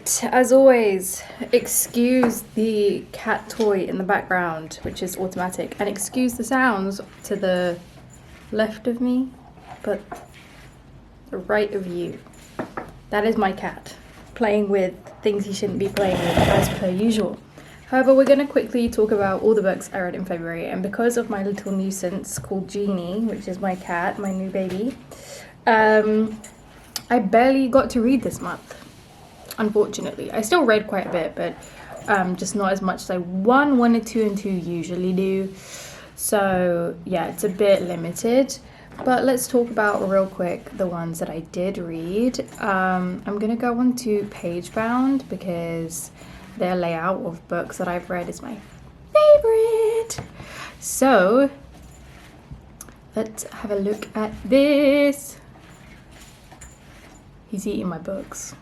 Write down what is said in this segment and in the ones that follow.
Right, as always, excuse the cat toy in the background, which is automatic, and excuse the sounds to the left of me, but the right of you. That is my cat, playing with things he shouldn't be playing with, as per usual. However, we're going to quickly talk about all the books I read in February, and because of my little nuisance called Jeannie, which is my cat, my new baby, I barely got to read this month. Unfortunately, I still read quite a bit, but just not as much as I wanted to and 2 usually do. So yeah, it's a bit limited. But let's talk about real quick the ones that I did read. I'm gonna go on to Pagebound because their layout of books that I've read is my favorite. So let's have a look at this. He's eating my books.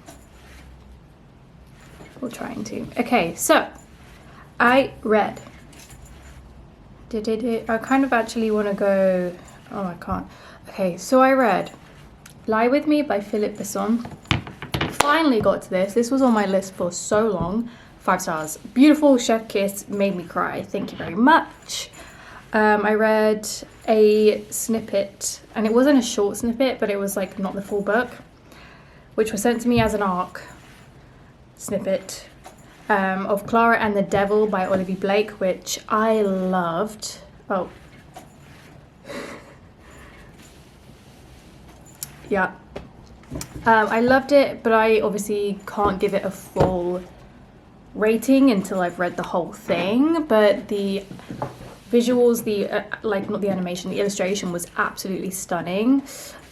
Or trying to. Okay, so I read. I kind of actually want to go. Oh, I can't. Okay, so I read Lie With Me by Philip Besson. Finally got to this. This was on my list for so long. 5 stars. Beautiful chef kiss, made me cry. Thank you very much. I read a snippet, and it wasn't a short snippet, but it was like not the full book, which was sent to me as an ARC snippet of Clara and the Devil by Olivia Blake, which I loved. Oh. Yeah. I loved it, but I obviously can't give it a full rating until I've read the whole thing. But the visuals, not the animation, the illustration was absolutely stunning.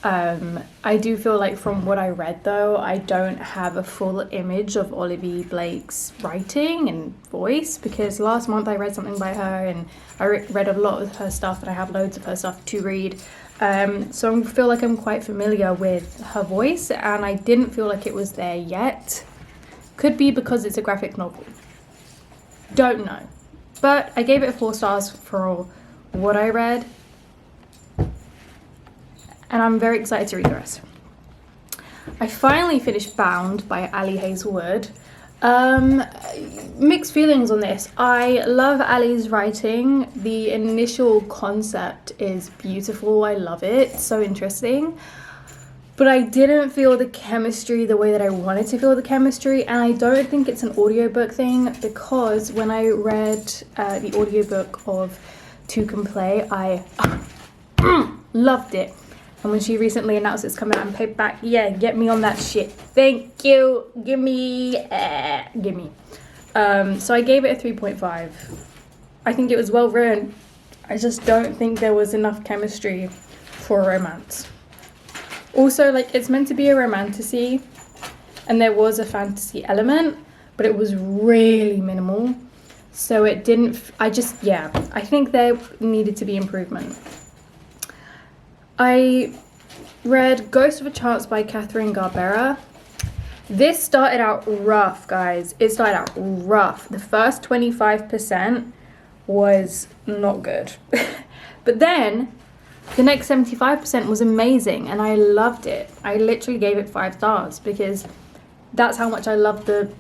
I do feel like from what I read though, I don't have a full image of Olivia Blake's writing and voice, because last month I read something by her and I read a lot of her stuff, and I have loads of her stuff to read. So I feel like I'm quite familiar with her voice, and I didn't feel like it was there yet. Could be because it's a graphic novel. Don't know. But I gave it 4 stars for what I read. And I'm very excited to read the rest. I finally finished Bound by Ali Hazelwood. Mixed feelings on this. I love Ali's writing. The initial concept is beautiful. I love it. So interesting. But I didn't feel the chemistry the way that I wanted to feel the chemistry. And I don't think it's an audiobook thing, because when I read the audiobook of Two Can Play, I loved it. And when she recently announced it's coming out in paperback, yeah, get me on that shit. Thank you. Gimme. So I gave it a 3.5. I think it was well written. I just don't think there was enough chemistry for a romance. Also, like, it's meant to be a romantasy, and there was a fantasy element, but it was really minimal. So it didn't, I think there needed to be improvement. I read Ghost of a Chance by Catherine Garbera. This started out rough, guys. It started out rough. The first 25% was not good. But then the next 75% was amazing, and I loved it. I literally gave it 5 stars because that's how much I loved the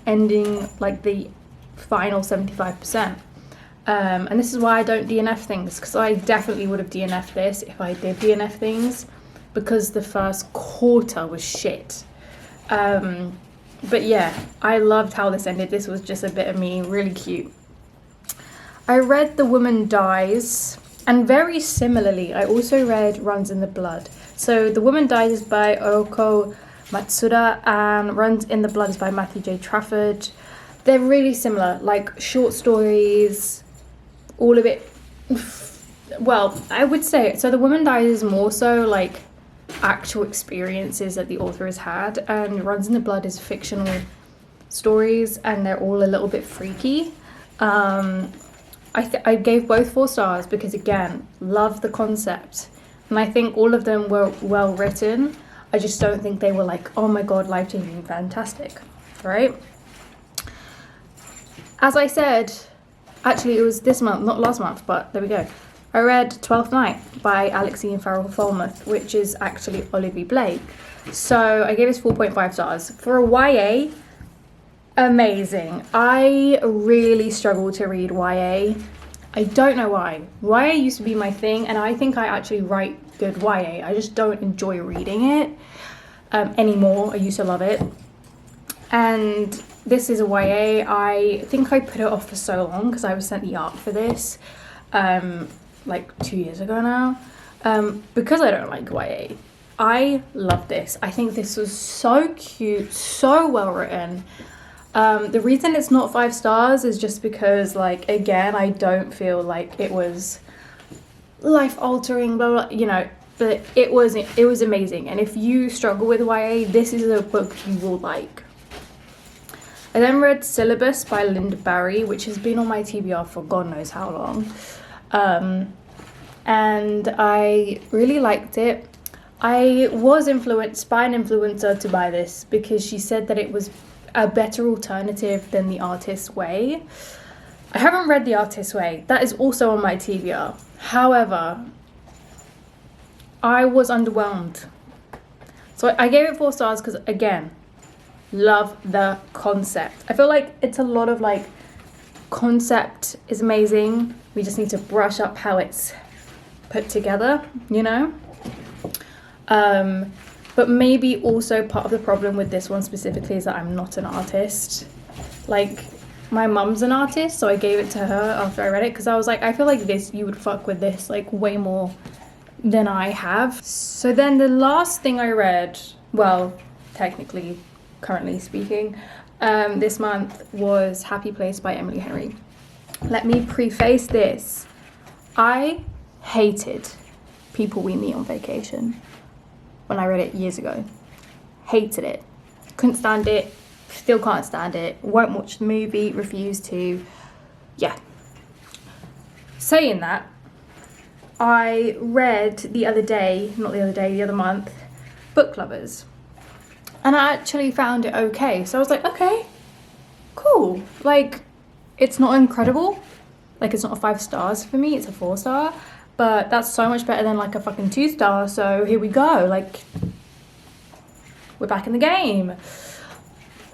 ending, like the final 75%. And this is why I don't DNF things, because I definitely would have DNF'd this if I did DNF things, because the first quarter was shit. But yeah, I loved how this ended. This was just a bit of me, really cute. I read The Woman Dies, and very similarly, I also read Runs in the Blood. So The Woman Dies is by Oko Matsuda, and Runs in the Blood is by Matthew J. Trafford. They're really similar, like short stories, all of it. Well, I would say, so The Woman Dies is more so like actual experiences that the author has had, and Runs in the Blood is fictional stories, and they're all a little bit freaky. I gave both 4 stars because, again, love the concept, and I think all of them were well written. I just don't think they were like, oh my god, life-changing, fantastic, right? As I said, actually it was this month, not last month, but there we go. I read Twelfth Night by Alexine Farrell Falmouth, which is actually Olivia Blake. So I gave this 4.5 stars. For a YA, Amazing. I really struggle to read YA. I don't know why. YA used to be my thing, and I think I actually write good YA. I just don't enjoy reading it anymore. I used to love it. And this is a YA. I think I put it off for so long because I was sent the art for this like 2 years ago now. Because I don't like YA. I love this. I think this was so cute, so well written. The reason it's not 5 stars is just because, like, again, I don't feel like it was life altering, blah, blah, you know, but it was amazing. And if you struggle with YA, this is a book you will like. I then read Syllabus by Linda Barry, which has been on my TBR for God knows how long. And I really liked it. I was influenced by an influencer to buy this because she said that it was a better alternative than The Artist's Way. I haven't read The Artist's Way. That is also on my TBR. However, I was underwhelmed. So I gave it 4 stars because, again, love the concept. I feel like it's a lot of, like, concept is amazing. We just need to brush up how it's put together, you know? But maybe also part of the problem with this one specifically is that I'm not an artist. Like, my mum's an artist, so I gave it to her after I read it because I was like, I feel like you would fuck with this like way more than I have. So then the last thing I read, well, technically, currently speaking, this month was Happy Place by Emily Henry. Let me preface this. I hated People We Meet on Vacation when I read it years ago. Hated it. Couldn't stand it. Still can't stand it. Won't watch the movie. Refuse to. Yeah. Saying that, I read the other month, Book Lovers. And I actually found it okay. So I was like, okay, cool. Like, it's not incredible. Like, it's not a 5 stars for me. It's a 4 star. But that's so much better than like a fucking 2 star. So here we go. Like, we're back in the game.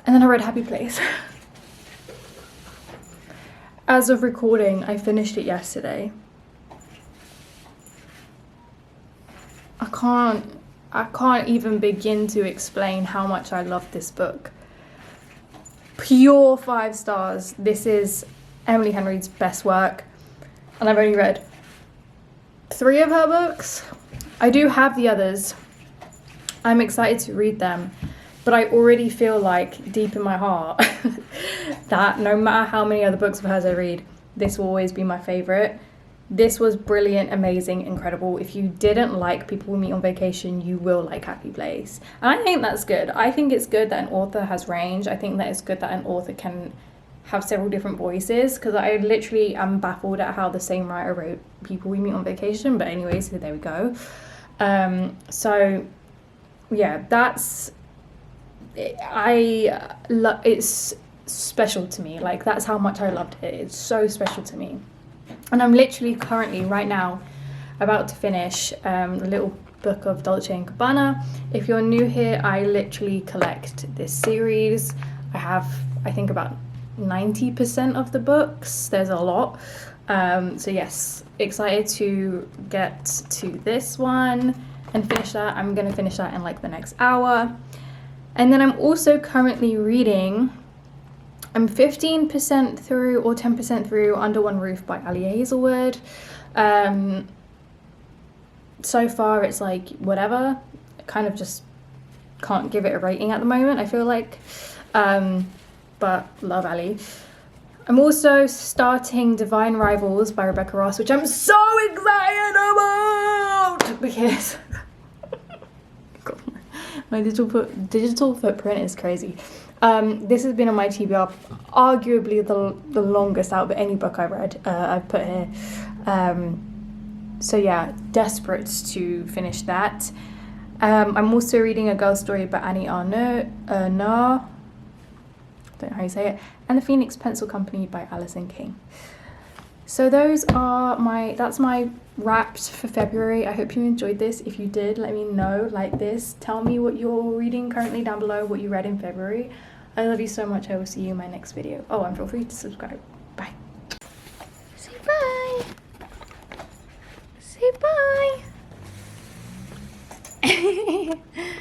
And then I read Happy Place. As of recording, I finished it yesterday. I can't even begin to explain how much I love this book. Pure 5 stars. This is Emily Henry's best work. And I've only read 3 of her books. I do have the others. I'm excited to read them, but I already feel like deep in my heart that no matter how many other books of hers I read, this will always be my favorite. This was brilliant, amazing, incredible. If you didn't like People We Meet on Vacation, you will like Happy Place. And I think that's good. I think it's good that an author has range. I think that it's good that an author can have several different voices, because I literally am baffled at how the same writer wrote People We Meet on Vacation. But anyways, so there we go. So yeah, it's special to me. Like, that's how much I loved it. It's so special to me. And I'm literally currently right now about to finish the little book of Dolce & Gabbana. If you're new here, I literally collect this series. I have, I think, about 90% of the books. There's a lot. So yes, excited to get to this one and finish that. I'm going to finish that in like the next hour. And then I'm also currently reading, I'm 15% through or 10% through Under One Roof by Ali Hazelwood. So far it's like whatever. I kind of just can't give it a rating at the moment, I feel like. But love Ali. I'm also starting Divine Rivals by Rebecca Ross, which I'm so excited about because God, my digital footprint is crazy. This has been on my TBR, arguably the longest out of any book I've read. I've put here. So yeah, desperate to finish that. I'm also reading A Girl's Story by Annie Arnaud. Don't know how you say it. And The Phoenix Pencil Company by Alison King. So that's my wraps for February. I hope you enjoyed this. If you did, let me know, like this. Tell me what you're reading currently down below, what you read in February. I love you so much. I will see you in my next video. Oh, and feel free to subscribe. Bye. Say bye. Say bye.